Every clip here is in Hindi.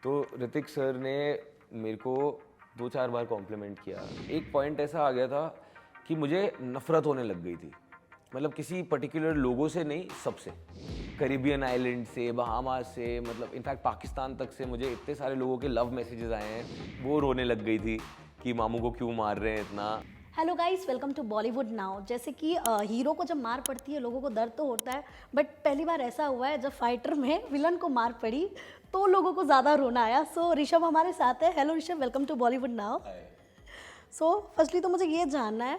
तो ऋतिक सर ने मेरे को 2-4 बार कॉम्प्लीमेंट किया। एक पॉइंट ऐसा आ गया था कि मुझे नफ़रत होने लग गई थी। मतलब किसी पर्टिकुलर लोगों से नहीं, सबसे। कैरिबियन आइलैंड से, बहामास से, मतलब इनफैक्ट पाकिस्तान तक से मुझे इतने सारे लोगों के लव मैसेजेस आए हैं। वो रोने लग गई थी कि मामू को क्यों मार रहे हैं इतना। Hello guys, welcome to Bollywood now. जैसे कि हीरो को जब मार पड़ती है लोगों को दर्द तो होता है, बट पहली बार ऐसा हुआ है जब फाइटर में विलन को मार पड़ी तो लोगों को ज़्यादा रोना आया। सो ऋषभ हमारे साथ है। Hello Rishabh, welcome to Bollywood now. So firstly तो मुझे ये जानना है,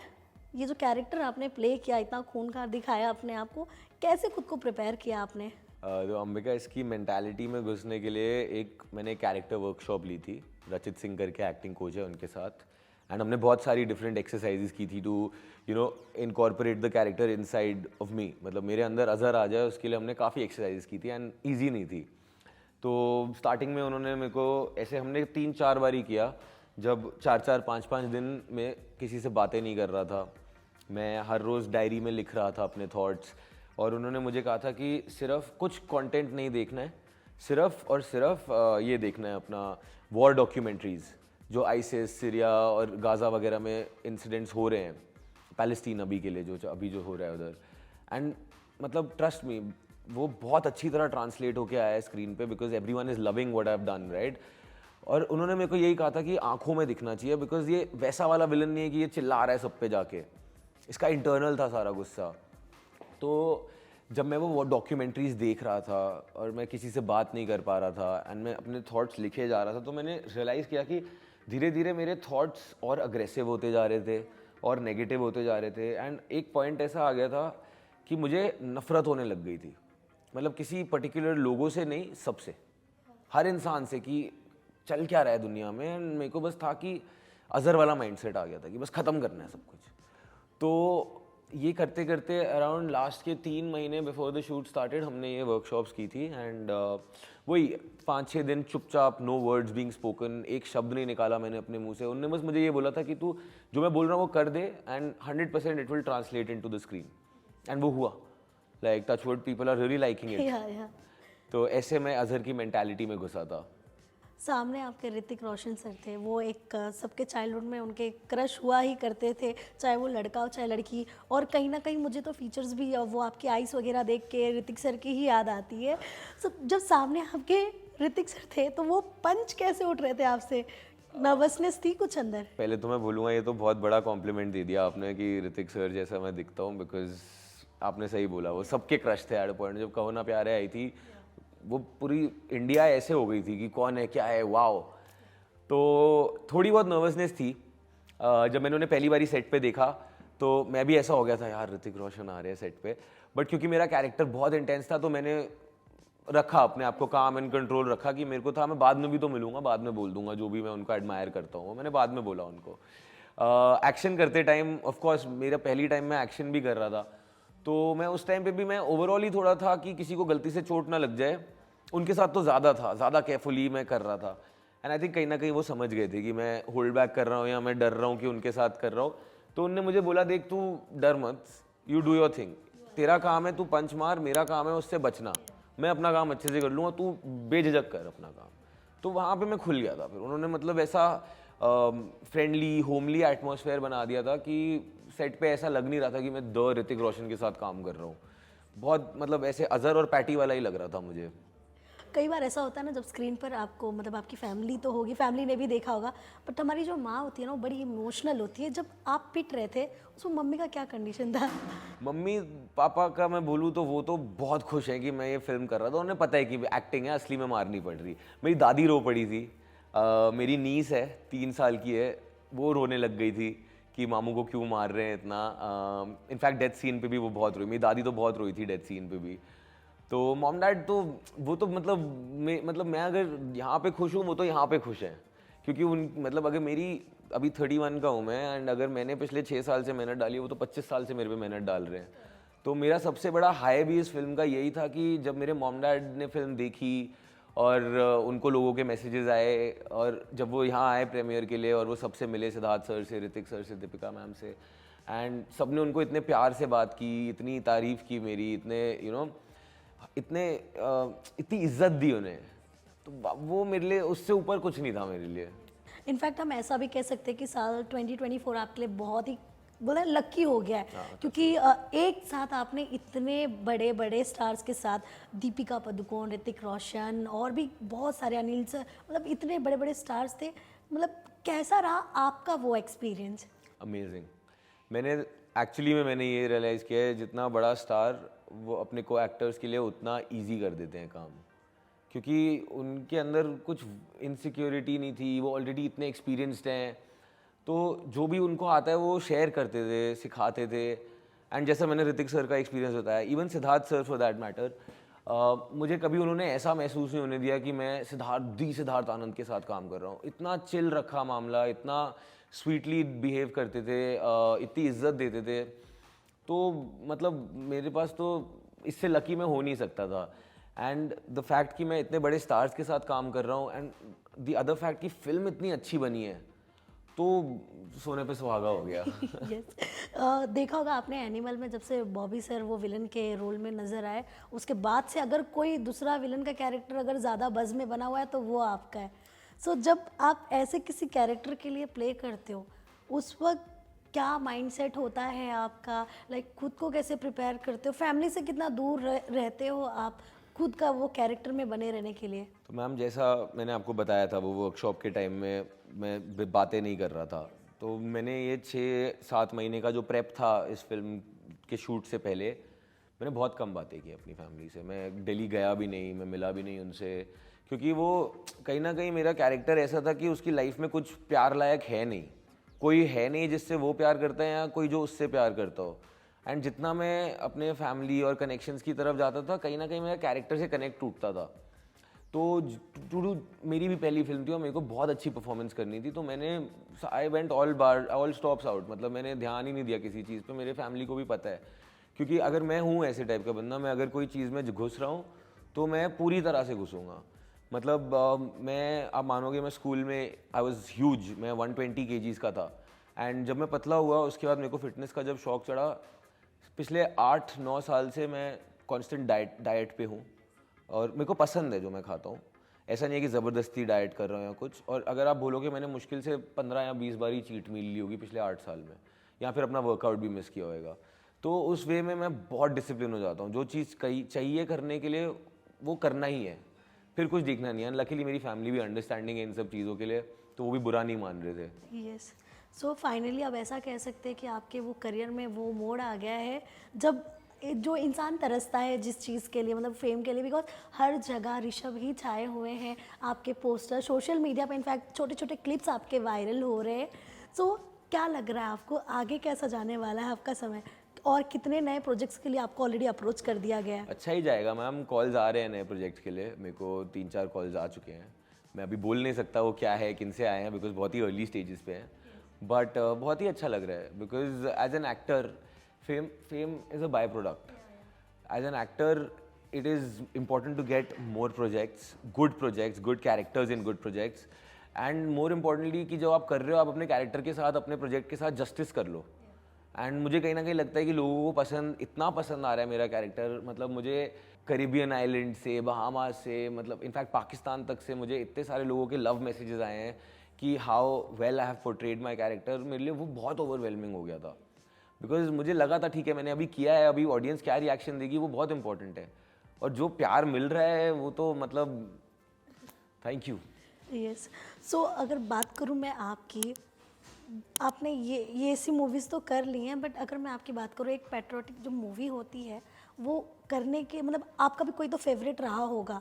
ये जो कैरेक्टर आपने प्ले किया, इतना खूंखार दिखाया अपने आप को, कैसे खुद को प्रिपेयर किया आपने? तो अंबिका, इसकी मेंटालिटी में घुसने के लिए मैंने कैरेक्टर वर्कशॉप ली थी। रचित सिंह करके एक्टिंग कोच है, उनके साथ। एंड हमने बहुत सारी डिफरेंट एक्सरसाइजेस की थी to incorporate the character inside of me. मतलब मेरे अंदर अजहर आ जाए, उसके लिए हमने काफ़ी एक्सरसाइजेस की थी एंड ईजी नहीं थी। तो स्टार्टिंग में उन्होंने मेरे को ऐसे, हमने 3-4 बार ही किया, जब 4-4 5-5 दिन में किसी से बातें नहीं कर रहा था। मैं हर रोज़ डायरी में लिख रहा था अपने थॉट्स। और उन्होंने मुझे कहा था कि सिर्फ कुछ कंटेंट नहीं देखना है, सिर्फ और सिर्फ ये देखना है अपना वॉर डॉक्यूमेंट्रीज़, जो आईसिस, सीरिया और गाज़ा वगैरह में इंसिडेंट्स हो रहे हैं, पैलेस्टीन अभी के लिए अभी जो हो रहा है उधर। एंड मतलब ट्रस्ट मी, वो बहुत अच्छी तरह ट्रांसलेट होके आया है स्क्रीन पे, because everyone is loving what I have done, right. और उन्होंने मेरे को यही कहा था कि आंखों में दिखना चाहिए, बिकॉज ये वैसा वाला विलन नहीं है कि ये चिल्ला रहा है सब पे जाके। इसका इंटरनल था सारा गुस्सा। तो जब मैं वो डॉक्यूमेंट्रीज देख रहा था और मैं किसी से बात नहीं कर पा रहा था एंड मैं अपने थॉट्स लिखे जा रहा था, तो मैंने रियलाइज़ किया कि धीरे धीरे मेरे थॉट्स और अग्रेसिव होते जा रहे थे और नेगेटिव होते जा रहे थे। एंड एक पॉइंट ऐसा आ गया था कि मुझे नफ़रत होने लग गई थी। मतलब किसी पर्टिकुलर लोगों से नहीं, सबसे, हर इंसान से, कि चल क्या रहा है दुनिया में। एंड मेरे को बस था कि अज़र वाला माइंडसेट आ गया था कि बस ख़त्म करना है सब कुछ। तो ये करते करते अराउंड लास्ट के 3 महीने बिफोर द शूट स्टार्टेड हमने ये वर्कशॉप्स की थी। एंड वही 5-6 दिन चुपचाप, नो वर्ड्स बीइंग स्पोकन, एक शब्द नहीं निकाला मैंने अपने मुंह से। उनने बस मुझे ये बोला था कि तू जो मैं बोल रहा हूँ वो कर दे and 100% it will translate into the screen. And वो हुआ। Like touch wood, people are really liking it. या तो ऐसे मैं अजहर की मेंटालिटी में घुसा था। सामने आपके ऋतिक रोशन सर थे, वो एक सबके चाइल्डहुड में उनके क्रश हुआ ही करते थे, चाहे वो लड़का हो चाहे लड़की। और कहीं ना कहीं मुझे तो फीचर्स भी वो आपकी आइस वगैरह देख के ऋतिक सर की ही याद आती है। जब सामने आपके ऋतिक सर थे तो वो पंच कैसे उठ रहे थे आपसे? नर्वसनेस थी कुछ अंदर? पहले तो मैं बोलूँगा, ये तो बहुत बड़ा कॉम्प्लीमेंट दे दिया आपने कि ऋतिक सर जैसा मैं दिखता हूँ, बिकॉज आपने सही बोला, वो सबके क्रश थे एट अ पॉइंट। जब कहो ना प्यारे आई थी, वो पूरी इंडिया ऐसे हो गई थी कि कौन है, क्या है, वाओ। तो थोड़ी बहुत नर्वसनेस थी। जब मैंने उन्हें पहली बारी सेट पे देखा तो मैं भी ऐसा हो गया था, यार ऋतिक रोशन आ रहे हैं सेट पे। बट क्योंकि मेरा कैरेक्टर बहुत इंटेंस था तो मैंने रखा अपने आप को काम एंड कंट्रोल रखा, कि मेरे को था मैं बाद में भी तो मिलूंगा, बाद में बोल दूंगा जो भी मैं उनको एडमायर करता हूँ, मैंने बाद में बोला उनको। एक्शन करते टाइम, ऑफ कोर्स मेरा पहली टाइम मैं एक्शन भी कर रहा था, तो मैं उस टाइम पे भी मैं ओवरऑल ही थोड़ा था कि किसी को गलती से चोट ना लग जाए। उनके साथ तो ज़्यादा था, ज़्यादा केयरफुली मैं कर रहा था। एंड आई थिंक कहीं ना कहीं वो समझ गए थे कि मैं होल्ड बैक कर रहा हूँ या मैं डर रहा हूँ कि उनके साथ कर रहा हूँ। तो उनने मुझे बोला, देख तू डर मत, यू डू योर थिंग, तेरा काम है तू पंच मार, मेरा काम है उससे बचना, मैं अपना काम अच्छे से कर लूँगा, तू बेझिझक कर अपना काम। तो वहाँ पे मैं खुल गया था। फिर उन्होंने मतलब ऐसा फ्रेंडली होमली एटमॉस्फेयर बना दिया था कि सेट पे ऐसा लग नहीं रहा था कि मैं द ऋतिक रोशन के साथ काम कर रहा हूँ। बहुत मतलब ऐसे अजहर और पैटी वाला ही लग रहा था मुझे। कई बार ऐसा होता है ना, जब स्क्रीन पर आपको, मतलब आपकी फैमिली तो होगी, फैमिली ने भी देखा होगा, बट हमारी जो माँ होती है ना वो बड़ी इमोशनल होती है। जब आप पिट रहे थे उसमें मम्मी का क्या कंडीशन था? मम्मी पापा का मैं बोलूँ तो वो तो बहुत खुश हैं कि मैं ये फिल्म कर रहा था। उन्हें पता है कि एक्टिंग है, असली में मार नहीं पड़ रही। मेरी दादी रो पड़ी थी। मेरी नीस है, 3 साल की है, वो रोने लग गई थी कि मामू को क्यों मार रहे हैं इतना। इनफैक्ट डेथ सीन पे भी वो बहुत रोई, मेरी दादी तो बहुत रोई थी डेथ सीन पे भी। तो मॉम डैड तो वो तो मतलब मैं अगर यहाँ पे खुश हूँ, वो तो यहाँ पे खुश हैं। क्योंकि उन मतलब अगर मेरी अभी 31 का हूँ मैं, एंड अगर मैंने पिछले 6 साल से मेहनत डाली, वो तो 25 साल से मेरे पे मेहनत डाल रहे हैं। तो मेरा सबसे बड़ा हाई भी इस फिल्म का यही था कि जब मेरे मॉम डैड ने फिल्म देखी और उनको लोगों के मैसेजेस आए, और जब वो यहाँ आए प्रीमियर के लिए और वो सबसे मिले, सिद्धार्थ सर से, ऋतिक सर से, दीपिका मैम से, एंड सबने उनको इतने प्यार से बात की, इतनी तारीफ़ की मेरी, इतने इतनी इज्जत दी उन्हें। तो वो मेरे लिए उससे ऊपर कुछ नहीं था मेरे लिए। इनफैक्ट हम ऐसा भी कह सकते हैं कि साल 2024 आपके लिए बहुत ही बोला लकी हो गया है, क्योंकि एक साथ आपने इतने बड़े बड़े स्टार्स के साथ, दीपिका पादुकोण, ऋतिक रोशन और भी बहुत सारे, अनिल सर, मतलब इतने बड़े बड़े स्टार्स थे। मतलब कैसा रहा आपका वो एक्सपीरियंस? अमेजिंग। मैंने ये रियलाइज़ किया है, जितना बड़ा स्टार वो अपने को एक्टर्स के लिए उतना इजी कर देते हैं काम, क्योंकि उनके अंदर कुछ इनसिक्योरिटी नहीं थी, वो ऑलरेडी इतने एक्सपीरियंस्ड हैं, तो जो भी उनको आता है वो शेयर करते थे, सिखाते थे। एंड जैसा मैंने ऋतिक सर का एक्सपीरियंस बताया, even Siddharth sir for that matter, मुझे कभी उन्होंने ऐसा महसूस नहीं होने दिया कि मैं सिद्धार्थ आनंद के साथ काम कर रहा हूँ। इतना चिल रखा मामला, इतना स्वीटली बिहेव करते थे, इतनी इज्जत देते थे। तो मतलब मेरे पास तो इससे लकी मैं हो नहीं सकता था। एंड द फैक्ट कि मैं इतने बड़े स्टार्स के साथ काम कर रहा हूँ, एंड द अदर फैक्ट कि फिल्म इतनी अच्छी बनी है, तो सोने पे सुहागा हो गया। यस। देखा होगा आपने एनिमल में, जब से बॉबी सर वो विलन के रोल में नजर आए, उसके बाद से अगर कोई दूसरा विलन का कैरेक्टर अगर ज़्यादा बज़ में बना हुआ है तो वो आपका है। सो जब आप ऐसे किसी कैरेक्टर के लिए प्ले करते हो, उस वक्त क्या माइंडसेट होता है आपका? लाइक खुद को कैसे प्रिपेयर करते हो? फैमिली से कितना दूर रहते हो आप खुद का वो कैरेक्टर में बने रहने के लिए? तो मैम, जैसा मैंने आपको बताया था, वो वर्कशॉप के टाइम में मैं बातें नहीं कर रहा था, तो मैंने ये 6-7 महीने का जो प्रेप था इस फिल्म के शूट से पहले, मैंने बहुत कम बातें की अपनी फैमिली से। मैं दिल्ली गया भी नहीं, मैं मिला भी नहीं उनसे, क्योंकि वो कहीं ना कहीं मेरा कैरेक्टर ऐसा था कि उसकी लाइफ में कुछ प्यार लायक है नहीं, कोई है नहीं जिससे वो प्यार करता है या कोई जो उससे प्यार करता हो। एंड जितना मैं अपने फैमिली और कनेक्शंस की तरफ जाता था, कहीं ना कहीं मेरा कैरेक्टर से कनेक्ट टूटता था। तो टू मेरी भी पहली फिल्म थी और मेरे को बहुत अच्छी परफॉर्मेंस करनी थी, तो मैंने I went all stops out, मतलब मैंने ध्यान ही नहीं दिया किसी चीज़ पे। मेरे फैमिली को भी पता है, क्योंकि अगर मैं हूँ ऐसे टाइप का बंदा, मैं अगर कोई चीज़ में घुस रहा हूँ तो मैं पूरी तरह से घुसूँगा। मतलब मैं, आप मानोगे, मैं स्कूल में आई वॉज ह्यूज, मैं 120 kgs का था। एंड जब मैं पतला हुआ, उसके बाद मेरे को फिटनेस का जब शौक चढ़ा, पिछले 8-9 साल से मैं कांस्टेंट डाइट पे हूँ, और मेरे को पसंद है जो मैं खाता हूँ। ऐसा नहीं है कि ज़बरदस्ती डाइट कर रहा हूँ या कुछ। और अगर आप बोलोगे, मैंने मुश्किल से 15 या 20 बार ही चीट मील ली होगी पिछले 8 साल में, या फिर अपना वर्कआउट भी मिस किया होएगा। तो उस वे में मैं बहुत डिसिप्लिन हो जाता हूँ। जो चीज़ चाहिए करने के लिए वो करना ही है, फिर कुछ दिखना नहीं है। लकीली मेरी फैमिली भी अंडरस्टैंडिंग है इन सब चीज़ों के लिए, तो वो भी बुरा नहीं मान रहे थे। यस। सो फाइनली अब ऐसा कह सकते हैं कि आपके वो करियर में वो मोड़ आ गया है जब जो इंसान तरसता है जिस चीज़ के लिए, मतलब फेम के लिए, बिकॉज हर जगह ऋषभ ही छाए हुए हैं। आपके पोस्टर सोशल मीडिया पे, इनफैक्ट छोटे छोटे क्लिप्स आपके वायरल हो रहे हैं। सो क्या लग रहा है आपको, आगे कैसा जाने वाला है आपका समय, और कितने नए प्रोजेक्ट्स के लिए आपको ऑलरेडी अप्रोच कर दिया गया है? अच्छा ही जाएगा मैम, कॉल्स आ रहे हैं नए प्रोजेक्ट के लिए। मेरे को 3-4 कॉल्स आ चुके हैं। मैं अभी बोल नहीं सकता वो क्या है, किन से आए हैं, बिकॉज बहुत ही अर्ली स्टेजेस पे हैं। बट बहुत ही अच्छा लग रहा है, because as an actor, fame is a by product. As an actor, it is important to get more projects, good characters in good projects, and more importantly कि जो आप कर रहे हो, आप अपने कैरेक्टर के साथ, अपने प्रोजेक्ट के साथ जस्टिस कर लो। एंड मुझे कहीं ना कहीं लगता है कि लोगों को इतना पसंद आ रहा है मेरा कैरेक्टर। मतलब मुझे कैरिबियन आइलैंड से, बहामास से, मतलब इनफैक्ट पाकिस्तान तक से मुझे इतने सारे लोगों के लव मैसेजेस आए हैं कि how well I have portrayed my character. मेरे लिए वो बहुत ओवरवेलमिंग हो गया था, बिकॉज मुझे लगा था ठीक है मैंने अभी किया है, अभी ऑडियंस क्या रिएक्शन देगी वो बहुत इंपॉर्टेंट है। और जो प्यार मिल रहा है वो तो मतलब थैंक यू। यस। सो अगर बात करूँ मैं आपकी, आपने ये ऐसी मूवीज़ तो कर ली हैं, बट अगर मैं आपकी बात करूँ, एक पैट्रियोटिक जो मूवी होती है वो करने के, मतलब आपका भी कोई तो फेवरेट रहा होगा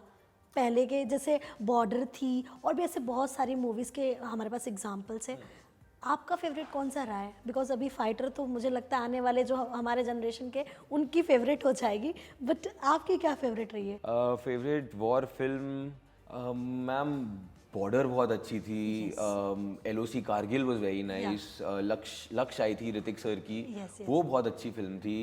पहले के, जैसे बॉर्डर थी और भी ऐसे बहुत सारी मूवीज़ के हमारे पास एग्जांपल्स हैं। आपका फेवरेट कौन सा रहा है? बिकॉज अभी फाइटर तो मुझे लगता है आने वाले जो हमारे जनरेशन के उनकी फेवरेट हो जाएगी, बट आपकी क्या फेवरेट रही है? Favourite war film ma'am, border बहुत अच्छी थी। LOC Kargil was very nice. लक्ष्य आई थी ऋतिक सर की, वो बहुत अच्छी फिल्म थी।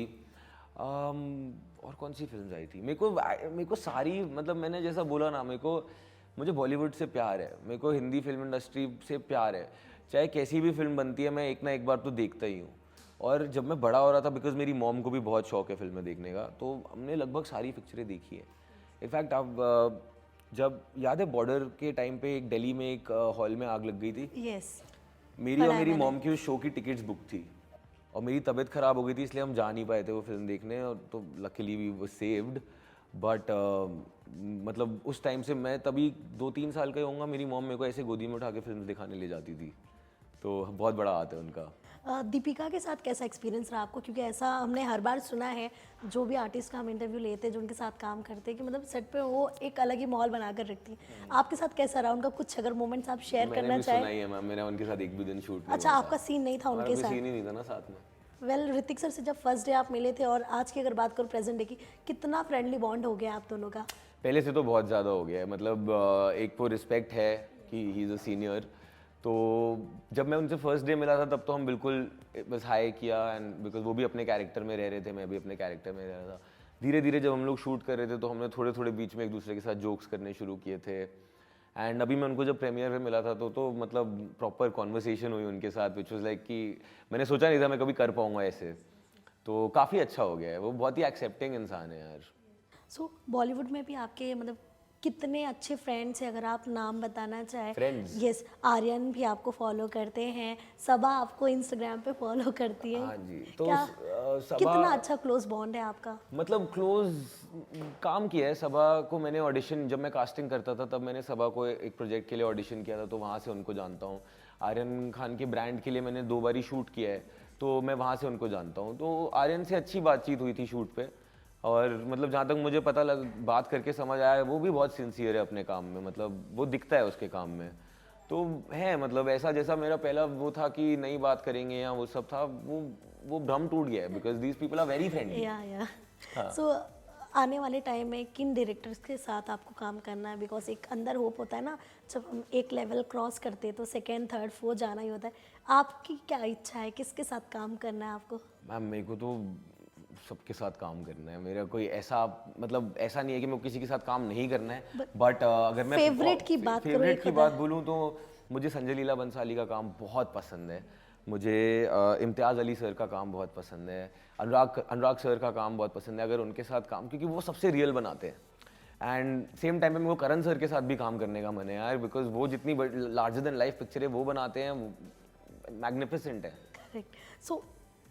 और कौन सी फिल्म आई थी? मेरे को सारी, मतलब मैंने जैसा बोला ना, मुझे बॉलीवुड से प्यार है, मेरे को हिंदी फिल्म इंडस्ट्री से प्यार है। चाहे कैसी भी फिल्म बनती है, मैं एक ना एक बार तो देखता ही हूँ। और जब मैं बड़ा हो रहा था, बिकॉज मेरी मॉम को भी बहुत शौक है फिल्में देखने का, तो हमने लगभग सारी पिक्चरें देखी है। इनफैक्ट अब जब याद है बॉर्डर के टाइम पे एक दिल्ली में एक हॉल में आग लग गई थी, यस मेरी और मेरी मॉम की उस शो की टिकट्स बुक थी और मेरी तबीयत ख़राब हो गई थी इसलिए हम जा नहीं पाए थे वो फिल्म देखने, और तो लकीली वी वो सेव्ड। बट मतलब उस टाइम से मैं तभी 2-3 साल का ही होऊंगा, मेरी मॉम मेरे को ऐसे गोदी में उठा के फिल्म दिखाने ले जाती थी, तो बहुत बड़ा हाथ है उनका। दीपिका के साथ कैसा एक्सपीरियंस रहा आपको, क्योंकि ऐसा हमने हर बार सुना है जो भी आर्टिस्ट का हम इंटरव्यू लेते हैं जो उनके साथ काम करते हैं कि मतलब सेट पे वो एक अलग ही माहौल बनाकर रखती है। आपके साथ कैसा रहा उनका, कुछ अगर मोमेंट्स आप शेयर मैंने करना भी सुना चाहें? ही है मैम, मेरा उनके साथ एक भी दिन शूट नहीं अच्छा, हुआ आपका सीन नहीं था हमारा उनके कोई साथ? सीन ही नहीं था ना साथ में। वेल ऋतिक सर से जब फर्स्ट डे आप मिले थे और आज की अगर बात करूँ प्रेजेंट डे की, कितना फ्रेंडली बॉन्ड हो गया आप दोनों का? पहले से तो बहुत ज़्यादा हो गया है, मतलब एक तो रिस्पेक्ट है कि ही इज़ अ सीनियर, तो जब मैं उनसे फर्स्ट डे मिला था तब तो हम बिल्कुल बस हाई किया, एंड बिकॉज वो भी अपने कैरेक्टर में रह रहे थे, मैं भी अपने कैरेक्टर में रह रहा था। धीरे धीरे जब हम लोग शूट कर रहे थे तो हमने थोड़े थोड़े बीच में एक दूसरे के साथ जोक्स करने शुरू किए थे, एंड अभी मैं उनको जब प्रीमियर पे मिला था तो मतलब प्रॉपर कॉन्वर्सेशन हुई उनके साथ, विच वॉज लाइक कि मैंने सोचा नहीं था मैं कभी कर पाऊँगा ऐसे, तो काफ़ी अच्छा हो गया है। वो बहुत ही एक्सेप्टिंग इंसान है यार। सो बॉलीवुड में भी आपके मतलब कितने अच्छे फ्रेंड्स हैं, अगर आप नाम बताना चाहें? Friends? यस, आर्यन भी आपको फॉलो करते हैं, सबा आपको इंस्टाग्राम पे फॉलो करती है। हाँ जी, तो क्या सबा कितना अच्छा क्लोज बॉन्ड है आपका? मतलब क्लोज काम किया है। सबा को मैंने ऑडिशन, जब मैं कास्टिंग करता था तब मैंने सबा को एक प्रोजेक्ट के लिए ऑडिशन किया था, तो वहाँ से उनको जानता हूँ। आर्यन खान के ब्रांड के लिए मैंने 2 बारी शूट किया है, तो मैं वहाँ से उनको जानता हूँ। तो आर्यन से अच्छी बातचीत हुई थी शूट पे, और मतलब जहाँ तक मुझे पता लग, बात करके समझ आया, वो भी बहुत सिंसियर है अपने काम में, मतलब वो दिखता है उसके काम में। तो है मतलब ऐसा जैसा मेरा पहला वो था कि नहीं बात करेंगे या वो सब था, वो भ्रम टूट गया है, because these people are very friendly. या सो आने वाले टाइम में किन डायरेक्टर्स के साथ आपको काम करना है? बिकॉज एक अंदर होप होता है ना, जब हम एक लेवल क्रॉस करते हैं तो सेकेंड थर्ड फोर्थ जाना ही होता है। आपकी क्या इच्छा है, किसके साथ काम करना है आपको? मैम मेरे को तो सबके साथ काम करना है, मेरा कोई ऐसा मतलब ऐसा नहीं है कि मेरे को किसी के साथ काम नहीं करना है, बट अगर मैं फेवरेट की बात करूँ, फेवरेट एक की होता बात बोलूँ तो मुझे संजय लीला बंसाली का काम बहुत पसंद है, मुझे इम्तियाज़ अली सर का काम बहुत पसंद है, अनुराग सर का काम बहुत पसंद है, अगर उनके साथ काम, क्योंकि वो सबसे रियल बनाते हैं। एंड सेम टाइम पे मेरे को करण सर के साथ भी काम करने का मन है यार, बिकॉज वो जितनी लार्जर देन लाइफ पिक्चर है वो बनाते हैं, मैग्निफिसेंट है। करेक्ट। सो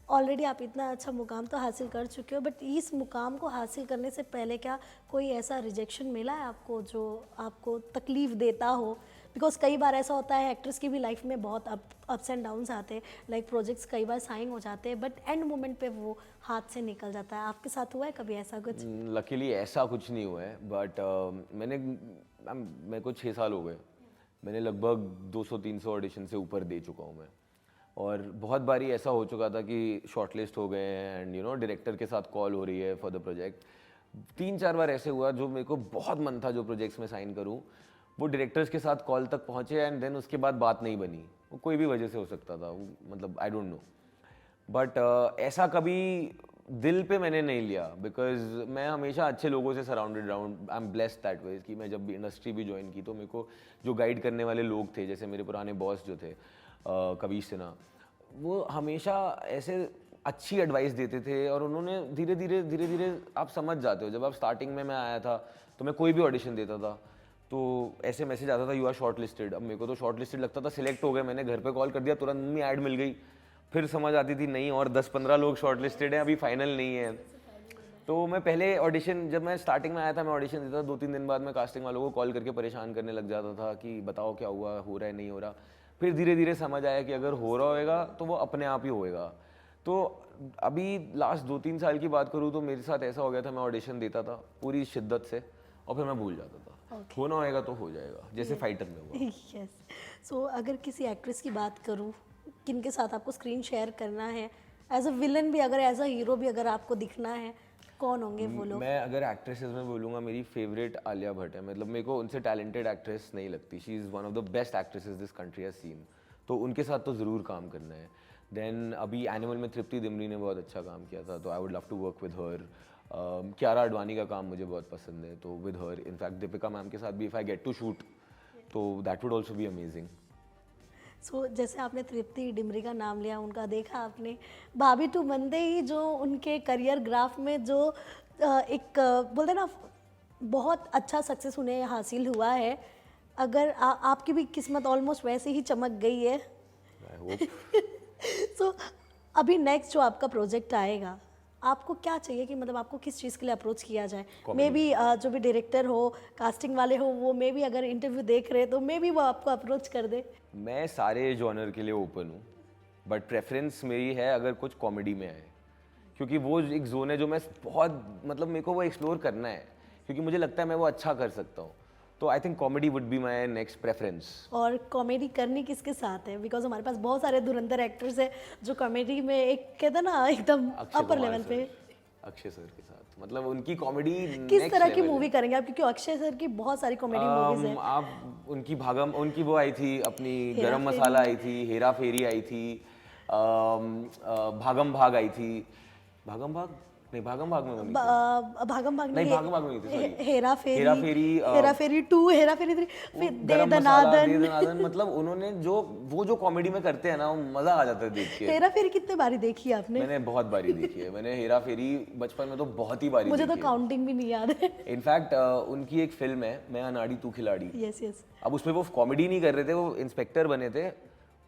ऑलरेडी आप इतना अच्छा मुकाम तो हासिल कर चुके हो, बट इस मुकाम को हासिल करने से पहले क्या कोई ऐसा रिजेक्शन मिला है आपको जो आपको तकलीफ देता हो? बिकॉज कई बार ऐसा होता है, एक्ट्रेस की भी लाइफ में बहुत अप्स एंड डाउन्स आते हैं, लाइक प्रोजेक्ट्स कई बार साइन हो जाते हैं बट एंड मोमेंट पे वो हाथ से निकल जाता है। आपके साथ हुआ है कभी ऐसा कुछ? लकीली ऐसा कुछ नहीं हुआ है, बट मेरे को 6 साल हो गए, मैंने लगभग 200-300 ऑडिशन से ऊपर दे चुका हूँ मैं, और बहुत बारी ऐसा हो चुका था कि शॉर्टलिस्ट हो गए हैं एंड डायरेक्टर के साथ कॉल हो रही है फॉर द प्रोजेक्ट। 3-4 बार ऐसे हुआ जो मेरे को बहुत मन था जो प्रोजेक्ट्स में साइन करूँ, वो डायरेक्टर्स के साथ कॉल तक पहुँचे एंड देन उसके बाद बात नहीं बनी, वो कोई भी वजह से हो सकता था, मतलब आई डोंट नो, बट ऐसा कभी दिल पे मैंने नहीं लिया, बिकॉज मैं हमेशा अच्छे लोगों से surrounded round, I am blessed that way, कि मैं जब भी इंडस्ट्री भी ज्वाइन की तो मेरे को जो गाइड करने वाले लोग थे, जैसे मेरे पुराने बॉस जो थे कबीर सिन्हा, वो हमेशा ऐसे अच्छी एडवाइस देते थे, और उन्होंने धीरे धीरे आप समझ जाते हो, जब आप स्टार्टिंग में मैं आया था तो मैं कोई भी ऑडिशन देता था तो ऐसे मैसेज आता था यू आर शॉर्ट लिस्टेड। अब मेरे को तो शॉर्ट लिस्टेड लगता था, सिलेक्ट हो गए, मैंने घर पे कॉल कर दिया, तुरंत में ऐड मिल गई, फिर समझ आती थी नहीं और 10-15 लोग शॉर्ट लिस्टेड हैं, अभी फाइनल नहीं है। तो मैं पहले ऑडिशन, जब मैं स्टार्टिंग में आया था, मैं ऑडिशन देता था, 2-3 दिन बाद मैं कास्टिंग वालों को कॉल करके परेशान करने लग जाता था कि बताओ क्या हुआ, हो रहा है नहीं हो रहा। फिर धीरे धीरे समझ आया कि अगर हो रहा होएगा तो वो अपने आप ही होएगा। तो अभी लास्ट 2-3 साल की बात करूँ तो मेरे साथ ऐसा हो गया था, मैं ऑडिशन देता था पूरी शिद्दत से और फिर मैं भूल जाता था। होना होएगा तो हो जाएगा, जैसे फाइटर में हुआ। यस। सो अगर किसी एक्ट्रेस की बात करूँ, किनके साथ आपको स्क्रीन शेयर करना है, एज अ विलन भी अगर एज अ हीरो भी अगर आपको दिखना है, कौन होंगे वो लोग? मैं अगर एक्ट्रेसेस में बोलूँगा, मेरी फेवरेट आलिया भट्ट है, मतलब मेरे को उनसे टैलेंटेड एक्ट्रेस नहीं लगती, she is one of the best actresses this country has seen, तो उनके साथ तो ज़रूर काम करना है। देन अभी एनिमल में तृप्ति दिमरी ने बहुत अच्छा काम किया था, तो I would love to work with her. Kiara Advani का काम मुझे बहुत पसंद है, तो with her, in fact Deepika ma'am के साथ भी if I get to shoot तो that would also be amazing. So जैसे आपने तृप्ति डिमरी का नाम लिया, उनका देखा आपने भाभी टू मंदे ही, जो उनके करियर ग्राफ में जो एक बोलते ना बहुत अच्छा सक्सेस उन्हें हासिल हुआ है। अगर आपकी भी किस्मत ऑलमोस्ट वैसे ही चमक गई है। I hope. सो अभी नेक्स्ट जो आपका प्रोजेक्ट आएगा, आपको क्या चाहिए कि मतलब आपको किस चीज़ के लिए अप्रोच किया जाए? मे बी जो भी डायरेक्टर हो, कास्टिंग वाले हो, वो मे बी अगर इंटरव्यू देख रहे हैं तो मे बी वो आपको अप्रोच कर दे। मैं सारे जॉनर के लिए ओपन हूँ, बट प्रेफरेंस मेरी है अगर कुछ कॉमेडी में आए, क्योंकि वो एक जोन है जो मैं बहुत मतलब मेरे को वो एक्सप्लोर करना है, क्योंकि मुझे लगता है मैं वो अच्छा कर सकता हूँ। तो I think comedy would be my next preference. और कॉमेडी करनी किसके साथ है? बिकॉज हमारे पास बहुत सारे धुरंधर एक्टर्स हैं जो कॉमेडी में एक कहते हैं ना एकदम अपर लेवल पे। अक्षय सर के साथ मतलब उनकी कॉमेडी किस तरह की मूवी करेंगे आप? क्योंकि अक्षय सर की बहुत सारी कॉमेडी मूवीज हैं। आप उनकी वो आई थी अपनी हेरा गरम फेरी। मसाला आई थी, हेरा फेरी आई थी, भागम भाग आई थी। भागम भाग नहीं, भागम भाग में वो नहीं थी। भागम भाग नहीं, भागम भाग में नहीं थी, sorry। हेरा फेरी, हेरा फेरी, हेरा फेरी 2, हेरा फेरी 3, फिर दे गरम मसाला, दे दनादन। दनादन, मतलब उन्होंने जो कॉमेडी में करते हैं ना, वो मजा आ जाता है देख के। हेरा फेरी कितने बारी देखी आपने? मैंने बहुत बारी देखी है। मैंने हेरा फेरी बचपन में तो बहुत ही बारी मुझे तो देखी है। काउंटिंग भी नहीं याद है। इनफैक्ट उनकी एक फिल्म है मैं अनाड़ी तू खिलाड़ी। Yes yes. अब उसमें वो कॉमेडी नहीं कर रहे थे, वो इंस्पेक्टर बने थे,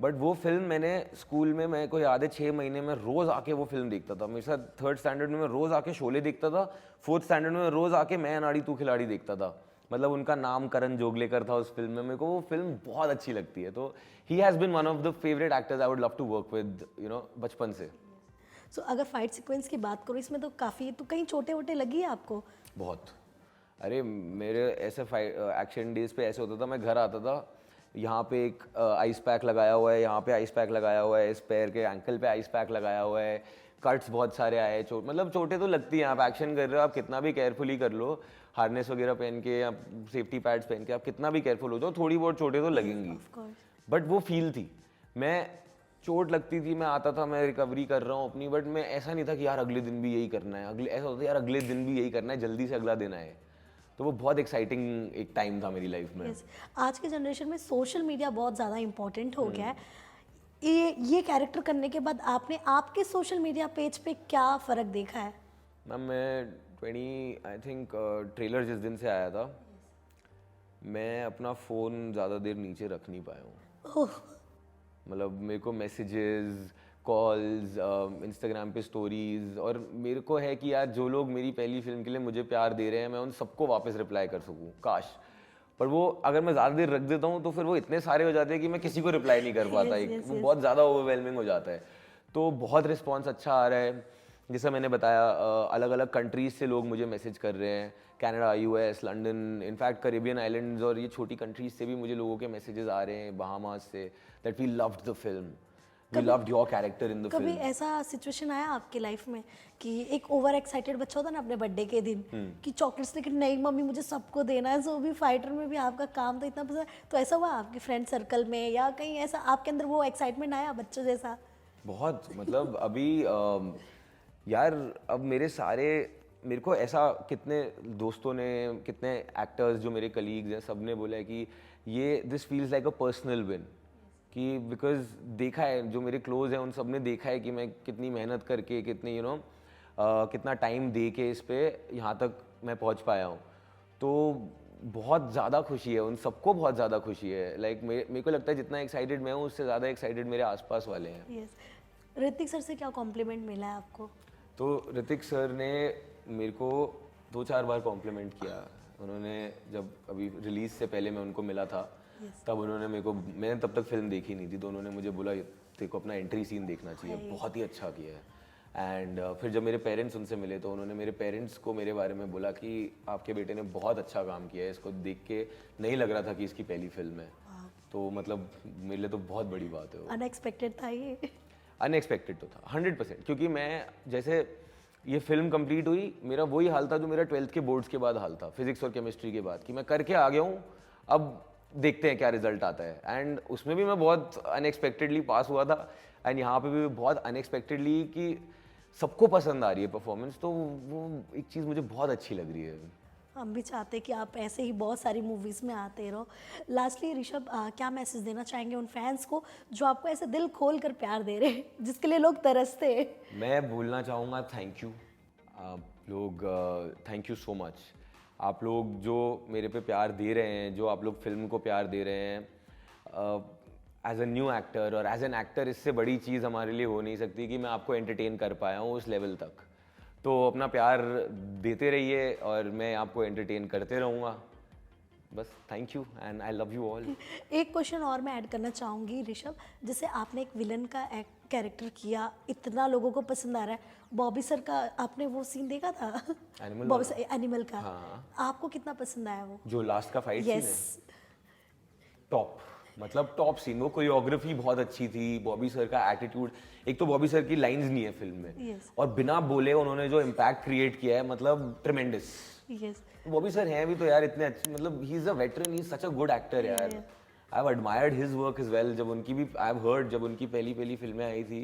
बट वो फिल्म मैंने स्कूल में, मेरे को याद है 6 महीने में रोज आके वो फिल्म देखता था। मेरे साथ 3rd स्टैंडर्ड में मैं रोज आके शोले देखता था, 4th स्टैंडर्ड में रोज आके मैं अनाड़ी तू खिलाड़ी देखता था। मतलब उनका नाम करण जोगलेकर था उस फिल्म में। मेरे को वो फिल्म बहुत अच्छी लगती है। तो he has been one of the favourite actors I would love to work with, you know, बचपन से। सो अगर फाइट सीक्वेंस की बात करो, इसमें तो काफ़ी, तो कहीं छोटे वोटे लगी है आपको? बहुत। अरे मेरे ऐसे एक्शन डेज पे ऐसे होता था, मैं घर आता था, यहाँ पे एक आइस पैक लगाया हुआ है, यहाँ पे आइस पैक लगाया हुआ है, इस पैर के एंकल पे आइस पैक लगाया हुआ है, कट्स बहुत सारे आए, चोट मतलब चोटें तो लगती हैं। आप एक्शन कर रहे हो, आप कितना भी केयरफुली कर लो, हार्नेस वगैरह पहन के या सेफ्टी पैड्स पहन के आप कितना भी केयरफुल हो जाओ, थोड़ी बहुत चोटें तो लगेंगी। Of course. बट वो फील थी। मैं चोट लगती थी, मैं आता था, मैं रिकवरी कर रहा हूँ अपनी, बट मैं ऐसा नहीं था कि यार अगले दिन भी यही करना है, ऐसा होता है यार अगले दिन भी यही करना है, जल्दी से अगला दिन आए। तो वो बहुत एक्साइटिंग एक टाइम था मेरी लाइफ में। Yes. आज के जनरेशन में सोशल मीडिया बहुत ज़्यादा इम्पोर्टेंट हो गया है। ये कैरेक्टर करने के बाद आपने आपके सोशल मीडिया पेज पे क्या फ़र्क देखा है? मैम मैं 20 आई थिंक ट्रेलर जिस दिन से आया था, मैं अपना फ़ोन ज़्यादा देर नीचे रख नहीं पाया हूँ। ओह, मतलब मेरे को मैसेजेस, कॉल्स, इंस्टाग्राम पे स्टोरीज, और मेरे को है कि यार जो लोग मेरी पहली फिल्म के लिए मुझे प्यार दे रहे हैं, मैं उन सबको वापस रिप्लाई कर सकूं, काश। पर वो अगर मैं ज़्यादा देर रख देता हूँ तो फिर वो इतने सारे हो जाते हैं कि मैं किसी को रिप्लाई नहीं कर पाता। वो बहुत ज़्यादा ओवरवेलमिंग हो जाता है। तो बहुत रिस्पॉन्स अच्छा आ रहा है। जैसा मैंने बताया, अलग अलग कंट्रीज से लोग मुझे मैसेज कर रहे हैं, Canada, US, London, in fact Caribbean islands और ये छोटी कंट्रीज से भी मुझे लोगों के मैसेजेस आ रहे हैं, बहामास से, that we loved the film, we loved your character in the कभी फिल्म। ऐसा सिचुएशन आया आपकी लाइफ में कि एक ओवर एक्साइटेड बच्चा होता है ना अपने बर्थडे के दिन, कि चॉकलेट्स लेकर नहीं मम्मी मुझे सबको देना है, सो भी फाइटर में भी आपका काम तो इतना पसंद है, तो ऐसा हुआ आपके फ्रेंड सर्कल में या कहीं ऐसा आपके अंदर वो एक्साइटमेंट आया बच्चों जैसा? बहुत, मतलब अभी यार अब मेरे को ऐसा कितने दोस्तों ने, कितने एक्टर्स जो मेरे कलीग्स हैं, सब ने बोला है कि ये this feels like a personal win, कि बिकॉज देखा है, जो मेरे क्लोज हैं उन सब ने देखा है कि मैं कितनी मेहनत करके, कितनी कितना टाइम दे के इस पे यहाँ तक मैं पहुँच पाया हूँ। तो बहुत ज़्यादा खुशी है, उन सबको बहुत ज़्यादा खुशी है। लाइक मेरे को लगता है जितना एक्साइटेड मैं हूँ, उससे ज़्यादा एक्साइटेड मेरे आसपास वाले हैं। यस। ऋतिक सर से क्या कॉम्प्लीमेंट मिला है आपको? तो ऋतिक सर ने मेरे को 2-4 बार कॉम्प्लीमेंट किया। उन्होंने जब अभी रिलीज़ से पहले मैं उनको मिला था, तब उन्होंने मेरे को, मैंने तब तक फिल्म देखी नहीं थी, तो उन्होंने मुझे बोला तेरे को अपना एंट्री सीन देखना चाहिए, बहुत ही अच्छा किया है। एंड फिर जब मेरे पेरेंट्स उनसे मिले तो उन्होंने मेरे पेरेंट्स को मेरे बारे में बोला कि आपके बेटे ने बहुत अच्छा काम किया है, इसको देख के नहीं लग रहा था कि इसकी पहली फिल्म है। तो मतलब मेरे लिए तो बहुत बड़ी बात है वो। अनएक्सपेक्टेड था ये? अनएक्सपेक्टेड तो था 100%, क्योंकि मैं जैसे ये फिल्म कंप्लीट हुई, मेरा वही हाल था जो मेरा 12th के बोर्ड्स के बाद हाल था, फिजिक्स और केमिस्ट्री के बाद, कि मैं करके आ गया हूँ, अब देखते हैं क्या रिजल्ट आता है। एंड उसमें भी मैं बहुत अनएक्सपेक्टेडली पास हुआ था, एंड यहाँ पे भी बहुत अनएक्सपेक्टेडली कि सबको पसंद आ रही है परफॉर्मेंस, तो वो एक चीज़ मुझे बहुत अच्छी लग रही है। हम भी चाहते हैं कि आप ऐसे ही बहुत सारी मूवीज़ में आते रहो। लास्टली ऋषभ, क्या मैसेज देना चाहेंगे उन फैंस को जो आपको ऐसे दिल खोल कर प्यार दे रहे हैं, जिसके लिए लोग तरसते हैं? मैं बोलना चाहूँगा थैंक यू। आप लोग थैंक यू सो मच। आप लोग जो मेरे पे प्यार दे रहे हैं, जो आप लोग फिल्म को प्यार दे रहे हैं, एज अ न्यू एक्टर और एज एन एक्टर, इससे बड़ी चीज़ हमारे लिए हो नहीं सकती कि मैं आपको एंटरटेन कर पाया हूँ उस लेवल तक। तो अपना प्यार देते रहिए और मैं आपको एंटरटेन करते रहूँगा। बस thank you and I love you all. एक क्वेश्चन और मैं ऐड करना चाहूँगी ऋषभ, जैसे आपने एक विलन का कैरेक्टर किया, इतना लोगों को पसंद आ रहा है। बॉबी सर का आपने वो सीन देखा था? Animal बॉबी वाला? सर एनिमल का। हाँ। आपको कितना पसंद आया वो? जो लास्ट का फाइट सीन है, यस। टॉप, मतलब टॉप सीन। वो कोरियोग्राफी बहुत अच्छी थी, बॉबी सर का एटीट्यूड। एक तो बॉबी सर की लाइंस नहीं है फिल्म में, Yes. और बिना बोले उन्होंने जो इम्पैक्ट क्रिएट किया है, मतलब ट्रेमेंडस। यस। बॉबी सर हैं भी तो यार इतने अच्छे, मतलब he is a veteran, he is such a good actor यार। yeah. I have admired his work as well. जब उनकी भी आई हैव हर्ड, जब उनकी पहली पहली फिल्में आई थी,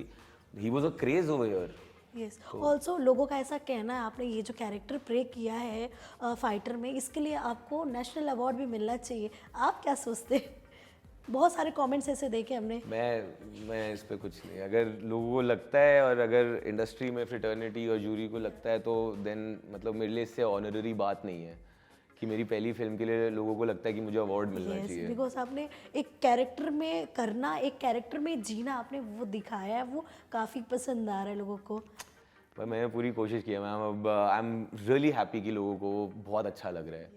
he was a craze over here. Yes, also लोगों का ऐसा कहना है आपने ये जो कैरेक्टर प्ले किया है फाइटर में, इसके लिए आपको नेशनल अवार्ड भी मिलना चाहिए। आप क्या सोचते हैं? बहुत सारे कमेंट्स ऐसे देखे हमने। मैं इस पे कुछ नहीं, अगर लोगों को लगता है और अगर इंडस्ट्री में फ्रेटर्निटी और जूरी को लगता है तो देन मतलब मेरे लिए इससे ऑनररी बात नहीं है कि मेरी पहली फिल्म के लिए लोगों को लगता है कि मुझे अवार्ड मिलना चाहिए। बिकॉज आपने एक कैरेक्टर में करना, एक कैरेक्टर में जीना, आपने वो दिखाया है, वो काफ़ी पसंद आ रहा है लोगों को। पर मैंने पूरी कोशिश की है मैम। अब आई एम रियली हैप्पी कि लोगों को बहुत अच्छा लग रहा है।